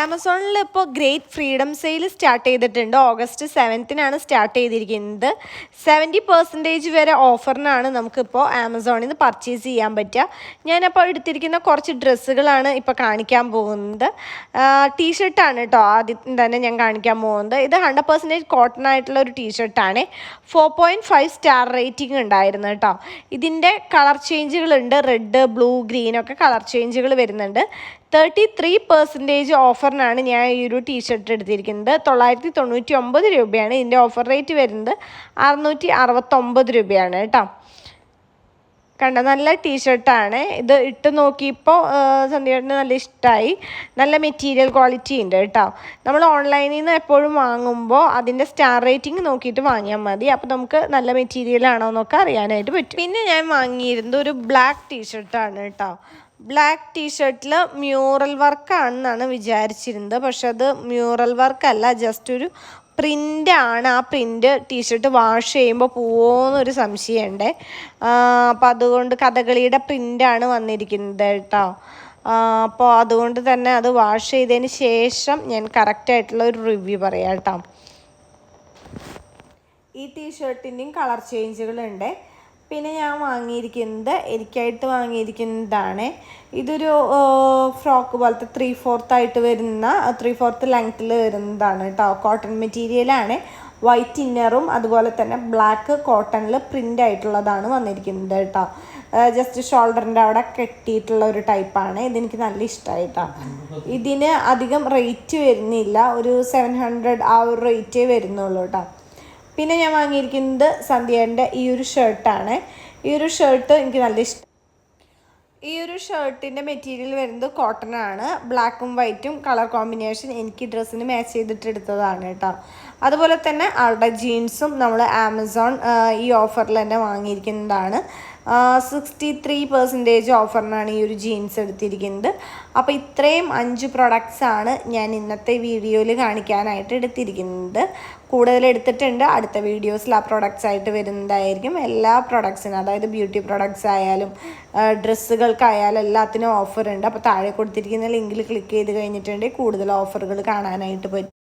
ആമസോണിൽ ഇപ്പോൾ great freedom sale start ചെയ്തിട്ടുണ്ട്. ഓഗസ്റ്റ് 7-നാണ് സ്റ്റാർട്ട് ചെയ്തിരിക്കുന്നത്. 70% വരെ ഓഫറിനാണ് നമുക്കിപ്പോൾ ആമസോണിൽ നിന്ന് പർച്ചേസ് ചെയ്യാൻ പറ്റുക. ഞാനപ്പോൾ എടുത്തിരിക്കുന്ന കുറച്ച് ഡ്രസ്സുകളാണ് ഇപ്പോൾ കാണിക്കാൻ പോകുന്നത്. ടീഷർട്ടാണ് കേട്ടോ ആദ്യം തന്നെ ഞാൻ കാണിക്കാൻ പോകുന്നത്. ഇത് 100% കോട്ടൺ ആയിട്ടുള്ള ഒരു ടീഷർട്ടാണ്. 4.5 സ്റ്റാർ റേറ്റിംഗ് ഉണ്ടായിരുന്നു കേട്ടോ. ഇതിൻ്റെ കളർ ചേഞ്ചുകളുണ്ട്. റെഡ്, ബ്ലൂ, ഗ്രീനൊക്കെ കളർ ചേഞ്ചുകൾ വരുന്നുണ്ട്. 33% ഓഫറിനാണ് ഞാൻ ഈ ഒരു ടീഷർട്ട് എടുത്തിരിക്കുന്നത്. 999 രൂപയാണ് ഇതിൻ്റെ ഓഫർ റേറ്റ് വരുന്നത്. 669 രൂപയാണ് കേട്ടോ. കണ്ട നല്ല ടീഷർട്ടാണ് ഇത്. ഇട്ട് നോക്കിയപ്പോൾ സന്ധ്യയേട്ടന് നല്ല ഇഷ്ടമായി. നല്ല മെറ്റീരിയൽ ക്വാളിറ്റി ഉണ്ട് കേട്ടോ. നമ്മൾ ഓൺലൈനിൽ നിന്ന് എപ്പോഴും വാങ്ങുമ്പോൾ അതിൻ്റെ സ്റ്റാർ റേറ്റിംഗ് നോക്കിയിട്ട് വാങ്ങിയാൽ മതി. അപ്പോൾ നമുക്ക് നല്ല മെറ്റീരിയൽ ആണോ എന്നൊക്കെ അറിയാനായിട്ട് പറ്റും. പിന്നെ ഞാൻ വാങ്ങിയിരുന്നത് ഒരു ബ്ലാക്ക് ടീഷർട്ടാണ് കേട്ടോ. ബ്ലാക്ക് ടീഷർട്ടിൽ മ്യൂറൽ വർക്കാണെന്നാണ് വിചാരിച്ചിരുന്നത്. പക്ഷെ അത് മ്യൂറൽ വർക്കല്ല, ജസ്റ്റ് ഒരു പ്രിൻ്റാണ്. ആ പ്രിൻ്റ് ടീഷർട്ട് വാഷ് ചെയ്യുമ്പോൾ പോവുമെന്നൊരു സംശയമുണ്ട്. അപ്പോൾ അതുകൊണ്ട് കഥകളിയുടെ പ്രിൻ്റാണ് വന്നിരിക്കുന്നത് കേട്ടോ. അപ്പോൾ അതുകൊണ്ട് തന്നെ അത് വാഷ് ചെയ്തതിന് ശേഷം ഞാൻ കറക്റ്റായിട്ടുള്ള ഒരു റിവ്യൂ പറയാം കേട്ടോ. ഈ ടീഷർട്ടിൻ്റെയും കളർ ചേഞ്ചുകളുണ്ട്. പിന്നെ ഞാൻ വാങ്ങിയിരിക്കുന്നത് എനിക്കായിട്ട് വാങ്ങിയിരിക്കുന്നതാണ്. ഇതൊരു ഫ്രോക്ക് പോലത്തെ 3/4 വരുന്ന 3/4 ലെങ്ത്തിൽ വരുന്നതാണ് കേട്ടോ. കോട്ടൺ മെറ്റീരിയലാണ്. വൈറ്റ് ഇന്നറും അതുപോലെ തന്നെ ബ്ലാക്ക് കോട്ടണിൽ പ്രിൻ്റ് ആയിട്ടുള്ളതാണ് വന്നിരിക്കുന്നത് കേട്ടോ. ജസ്റ്റ് ഷോൾഡറിൻ്റെ അവിടെ കെട്ടിയിട്ടുള്ള ഒരു ടൈപ്പാണ്. ഇതെനിക്ക് നല്ല ഇഷ്ടമായിട്ടാണ്. ഇതിന് അധികം റേറ്റ് വരുന്നില്ല. ഒരു 700 ആ ഒരു റേറ്റേ വരുന്നുള്ളൂ കേട്ടോ. പിന്നെ ഞാൻ വാങ്ങിയിരിക്കുന്നത് സന്ധ്യേൻ്റെ ഈ ഒരു ഷർട്ടാണ്. ഈ ഒരു ഷർട്ട് എനിക്ക് നല്ല ഇഷ്ടം. ഈ ഒരു ഷർട്ടിൻ്റെ മെറ്റീരിയൽ വരുന്നത് കോട്ടൺ ആണ്. ബ്ലാക്കും വൈറ്റും കളർ കോമ്പിനേഷൻ എനിക്ക് ഡ്രസ്സിന് മാച്ച് ചെയ്തിട്ട് എടുത്തതാണ് കേട്ടോ. അതുപോലെ തന്നെ ആളുടെ ജീൻസും നമ്മൾ ആമസോൺ ഈ ഓഫറിൽ തന്നെ വാങ്ങിയിരിക്കുന്നതാണ്. 63% ഓഫറിനാണ് ഈ ഒരു ജീൻസ് എടുത്തിരിക്കുന്നത്. അപ്പോൾ ഇത്രയും 5 പ്രൊഡക്ട്സാണ് ഞാൻ ഇന്നത്തെ വീഡിയോയിൽ കാണിക്കാനായിട്ട് എടുത്തിരിക്കുന്നത്. കൂടുതൽ എടുത്തിട്ടുണ്ട്. അടുത്ത വീഡിയോസിൽ ആ പ്രൊഡക്ട്സ് ആയിട്ട് വരുന്നതായിരിക്കും. എല്ലാ പ്രൊഡക്ട്സിനും, അതായത് ബ്യൂട്ടി പ്രൊഡക്ട്സ് ആയാലും ഡ്രസ്സുകൾക്കായാലും എല്ലാത്തിനും ഓഫറുണ്ട്. അപ്പോൾ താഴെ കൊടുത്തിരിക്കുന്ന ലിങ്കിൽ ക്ലിക്ക് ചെയ്ത് കഴിഞ്ഞിട്ടുണ്ടെങ്കിൽ കൂടുതൽ ഓഫറുകൾ കാണാനായിട്ട് പറ്റും.